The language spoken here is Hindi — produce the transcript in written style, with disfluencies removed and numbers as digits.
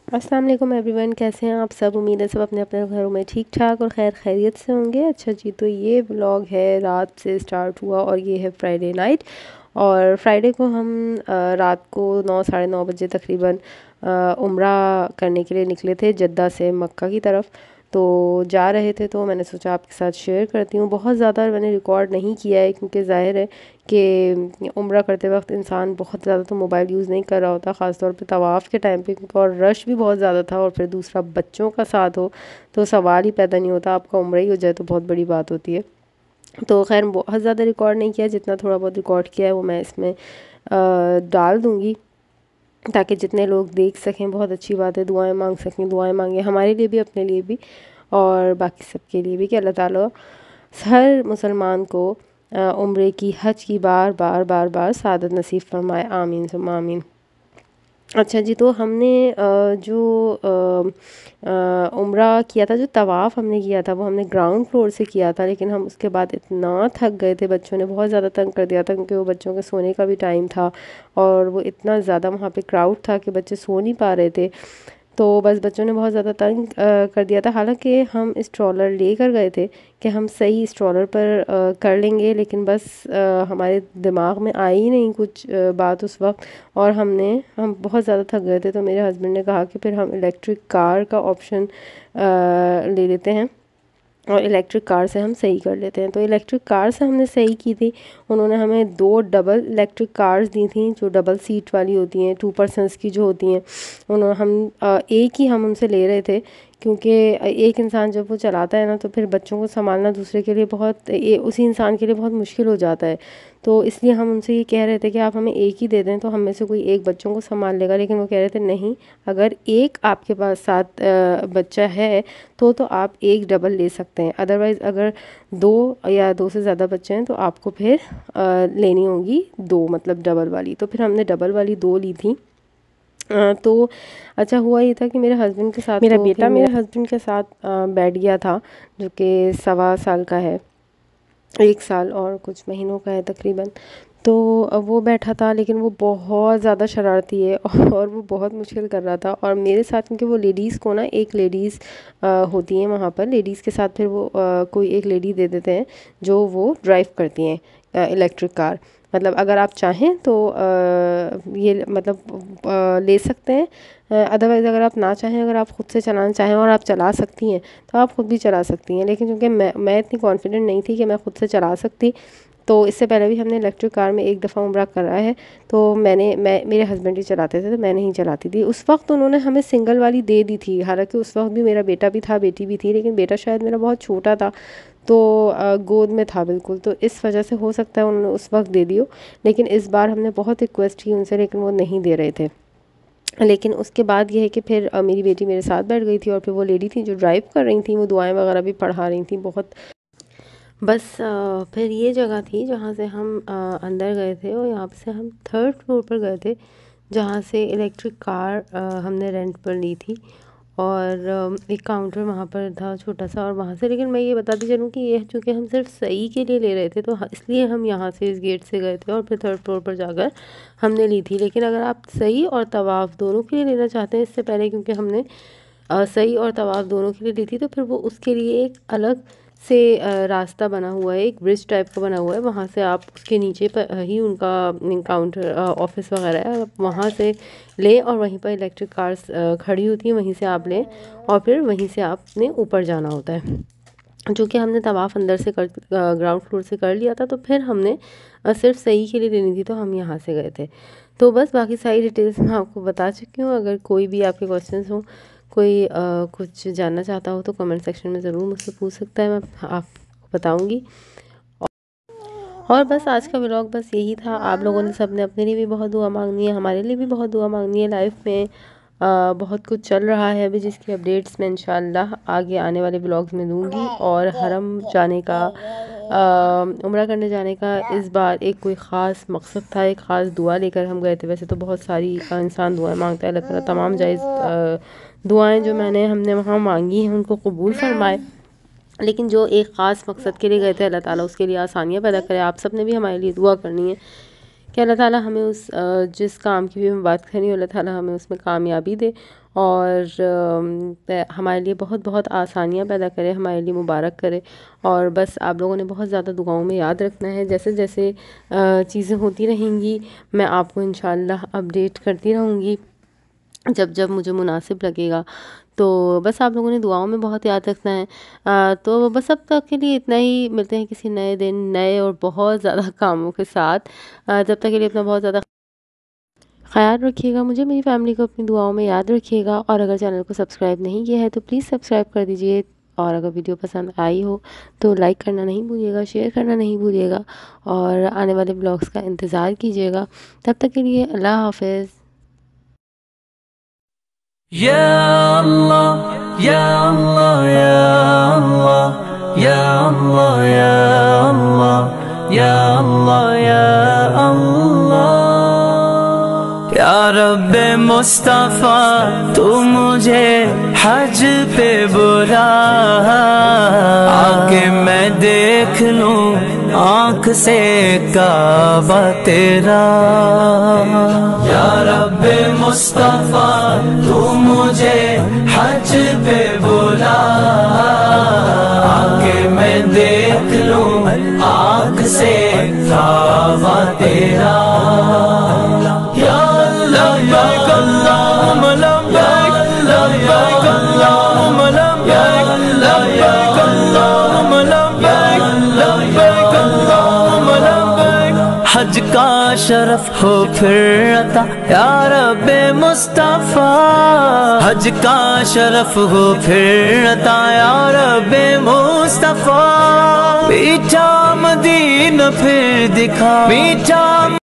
अस्सलाम वालेकुम एवरीवन, कैसे हैं आप सब। उम्मीद है सब अपने अपने घरों में ठीक ठाक और खैर खैरियत से होंगे। अच्छा जी, तो ये व्लॉग है रात से स्टार्ट हुआ और ये है फ्राइडे नाइट। और फ्राइडे को हम रात को 9 साढ़े 9 बजे तकरीबन उम्रा करने के लिए निकले थे जद्दा से मक्का की तरफ। तो जा रहे थे तो मैंने सोचा आपके साथ शेयर करती हूँ। बहुत ज़्यादा मैंने रिकॉर्ड नहीं किया है क्योंकि ज़ाहिर है कि उम्रा करते वक्त इंसान बहुत ज़्यादा तो मोबाइल यूज़ नहीं कर रहा होता, ख़ास तौर पे तवाफ़ के टाइम पे, क्योंकि और रश भी बहुत ज़्यादा था और फिर दूसरा बच्चों का साथ हो तो सवाल ही पैदा नहीं होता। आपका उम्रा ही हो जाए तो बहुत बड़ी बात होती है। तो खैर बहुत ज़्यादा रिकॉर्ड नहीं किया, जितना थोड़ा बहुत रिकॉर्ड किया है वो मैं इसमें डाल दूँगी ताकि जितने लोग देख सकें। बहुत अच्छी बात है, दुआएं मांग सकें। दुआएं मांगे हमारे लिए भी, अपने लिए भी और बाकी सबके लिए भी कि अल्लाह ताला हर मुसलमान को उम्रे की, हज की बार बार बार बार सादत नसीब फरमाए। आमीन सुम्मा आमीन। अच्छा जी, तो हमने जो उम्रा किया था, जो तवाफ़ हमने किया था वो हमने ग्राउंड फ्लोर से किया था। लेकिन हम उसके बाद इतना थक गए थे, बच्चों ने बहुत ज़्यादा तंग कर दिया था क्योंकि वो बच्चों के सोने का भी टाइम था और वो इतना ज़्यादा वहाँ पे क्राउड था कि बच्चे सो नहीं पा रहे थे। तो बस बच्चों ने बहुत ज़्यादा तंग कर दिया था। हालांकि हम स्ट्रॉलर लेकर गए थे कि हम सही स्ट्रॉलर पर कर लेंगे, लेकिन बस हमारे दिमाग में आई ही नहीं कुछ बात उस वक्त। और हम बहुत ज़्यादा थक गए थे तो मेरे हस्बैंड ने कहा कि फिर हम इलेक्ट्रिक कार का ऑप्शन ले लेते हैं और इलेक्ट्रिक कार से हम सही कर लेते हैं। तो इलेक्ट्रिक कार से हमने सही की थी। उन्होंने हमें 2 डबल इलेक्ट्रिक कार्स दी थी जो डबल सीट वाली होती हैं, 2 पर्सन्स की जो होती हैं। एक ही हम उनसे ले रहे थे क्योंकि एक इंसान जब वो चलाता है ना तो फिर बच्चों को संभालना दूसरे के लिए उसी इंसान के लिए बहुत मुश्किल हो जाता है। तो इसलिए हम उनसे ये कह रहे थे कि आप हमें एक ही दे दें तो हम में से कोई एक बच्चों को संभाल लेगा। लेकिन वो कह रहे थे नहीं, अगर एक आपके पास साथ बच्चा है तो आप एक डबल ले सकते हैं, अदरवाइज़ अगर 2 या 2 से ज़्यादा बच्चे हैं तो आपको फिर लेनी होगी 2, मतलब डबल वाली। तो फिर हमने डबल वाली 2 ली थी। तो अच्छा हुआ ये था कि मेरे हस्बैंड के साथ, मेरा बेटा मेरे हस्बैंड के साथ बैठ गया था, जो कि 1.25 साल का है, 1 साल और कुछ महीनों का है तकरीबन। तो वो बैठा था, लेकिन वो बहुत ज़्यादा शरारती है और वो बहुत मुश्किल कर रहा था। और मेरे साथ, क्योंकि वो लेडीज़ को ना, एक लेडीज़ होती हैं वहाँ पर, लेडीज़ के साथ फिर वो कोई एक लेडी दे देते हैं जो वो ड्राइव करती हैं इलेक्ट्रिक कार। मतलब अगर आप चाहें तो ये मतलब ले सकते हैं, अदरवाइज़ अगर आप ना चाहें, अगर आप ख़ुद से चलाना चाहें और आप चला सकती हैं तो आप ख़ुद भी चला सकती हैं। लेकिन क्योंकि मैं इतनी कॉन्फिडेंट नहीं थी कि मैं ख़ुद से चला सकती, तो इससे पहले भी हमने इलेक्ट्रिक कार में एक दफ़ा उम्रा करा है। तो मेरे हस्बैंड ही चलाते थे तो मैं नहीं चलाती थी। उस वक्त उन्होंने हमें सिंगल वाली दे दी थी, हालांकि उस वक्त भी मेरा बेटा भी था, बेटी भी थी, लेकिन बेटा शायद मेरा बहुत छोटा था तो गोद में था बिल्कुल, तो इस वजह से हो सकता है उन्होंने उस वक्त दे दी हो। लेकिन इस बार हमने बहुत रिक्वेस्ट की उनसे, लेकिन वो नहीं दे रहे थे। लेकिन उसके बाद ये है कि फिर मेरी बेटी मेरे साथ बैठ गई थी और फिर वो लेडी थी जो ड्राइव कर रही थी, वो दुआएं वगैरह भी पढ़ा रही थी बहुत। बस फिर ये जगह थी जहाँ से हम अंदर गए थे और यहाँ से हम 3rd फ्लोर पर गए थे जहाँ से इलेक्ट्रिक कार हमने रेंट पर ली थी। और एक काउंटर वहाँ पर था छोटा सा, और वहाँ से, लेकिन मैं ये बताती चलूँ कि ये चूँकि हम सिर्फ सही के लिए ले रहे थे तो इसलिए हम यहाँ से इस गेट से गए थे और फिर 3rd फ्लोर पर जाकर हमने ली थी। लेकिन अगर आप सही और तवाफ़ दोनों के लिए लेना चाहते हैं, इससे पहले क्योंकि हमने सही और तवाफ़ दोनों के लिए ली थी, तो फिर वो उसके लिए एक अलग से रास्ता बना हुआ है, एक ब्रिज टाइप का बना हुआ है। वहाँ से आप, उसके नीचे पर ही उनका काउंटर ऑफिस वगैरह है, आप वहाँ से लें और वहीं पर इलेक्ट्रिक कार्स खड़ी होती हैं, वहीं से आप लें और फिर वहीं से आपने ऊपर जाना होता है। जो कि हमने तवाफ़ अंदर से ग्राउंड फ्लोर से कर लिया था, तो फिर हमने सिर्फ सही के लिए लेनी थी तो हम यहाँ से गए थे। तो बस बाकी सारी डिटेल्स मैं आपको बता चुकी हूँ। अगर कोई भी आपके क्वेश्चंस हो, कोई कुछ जानना चाहता हो तो कमेंट सेक्शन में ज़रूर मुझसे पूछ सकता है, मैं आपको बताऊँगी। और बस आज का व्लॉग बस यही था। आप लोगों ने सब ने अपने लिए भी बहुत दुआ मांगनी है, हमारे लिए भी बहुत दुआ मांगनी है। लाइफ में बहुत कुछ चल रहा है अभी, जिसकी अपडेट्स मैं इंशाल्लाह आगे आने वाले व्लॉग्स में दूंगी। और हरम जाने का, उम्रा करने जाने का इस बार एक कोई ख़ास मकसद था, एक ख़ास दुआ लेकर हम गए थे। वैसे तो बहुत सारी इंसान दुआएं मांगता है, अल्लाह ताला तमाम जायज़ दुआएं जो हमने वहाँ मांगी हैं उनको कबूल फरमाए। लेकिन जो एक ख़ास मकसद के लिए गए थे, अल्लाह ताला उसके लिए आसानियाँ पैदा करे। आप सब ने भी हमारे लिए दुआ करनी है कि अल्लाह ताला हमें उस जिस काम की भी हम बात करें, अल्लाह ताला हमें उसमें कामयाबी दे और हमारे लिए बहुत बहुत आसानियाँ पैदा करे, हमारे लिए मुबारक करे। और बस आप लोगों ने बहुत ज़्यादा दुआओं में याद रखना है। जैसे जैसे चीज़ें होती रहेंगी मैं आपको इंशाल्लाह अपडेट करती रहूँगी जब जब मुझे मुनासिब लगेगा। तो बस आप लोगों ने दुआओं में बहुत याद रखना है। तो बस अब तक के लिए इतना ही, मिलते हैं किसी नए दिन नए और बहुत ज़्यादा कामों के साथ। जब तक के लिए अपना बहुत ज़्यादा ख़याल रखिएगा, मुझे मेरी फैमिली को अपनी दुआओं में याद रखिएगा। और अगर चैनल को सब्सक्राइब नहीं किया है तो प्लीज़ सब्सक्राइब कर दीजिए। और अगर वीडियो पसंद आई हो तो लाइक करना नहीं भूलिएगा, शेयर करना नहीं भूलिएगा और आने वाले ब्लॉग्स का इंतज़ार कीजिएगा। तब तक के लिए अल्लाह हाफ़िज़। या अल्लाह या अल्लाह या अल्लाह या अल्लाह या अल्लाह या अल्लाह या अल्लाह या रब्बे मुस्तफ़ा तू मुझे हज पे बुला, आके मैं देख लूं आँख से काबा तेरा। या रब्बे मुस्तफ़ा तू मुझे हज पे बुला, आके मैं देख लूं आँख से काबा तेरा। या लब्बैक अल्लाहुम्मा लब्बैक, लब्बैक अल्लाहुम्मा लब्बैक, लब्बैक अल्लाहुम्मा लब्बैक, लब्बैक अल्लाहुम्मा लब्बैक। हज का शरफ हो फिर अता या रब्बे मुस्तफ़ा, हज का शरफ हो फिर अता या रब्बे मुस्तफ़ा। मीठा मदीना फिर दिखा, मीठा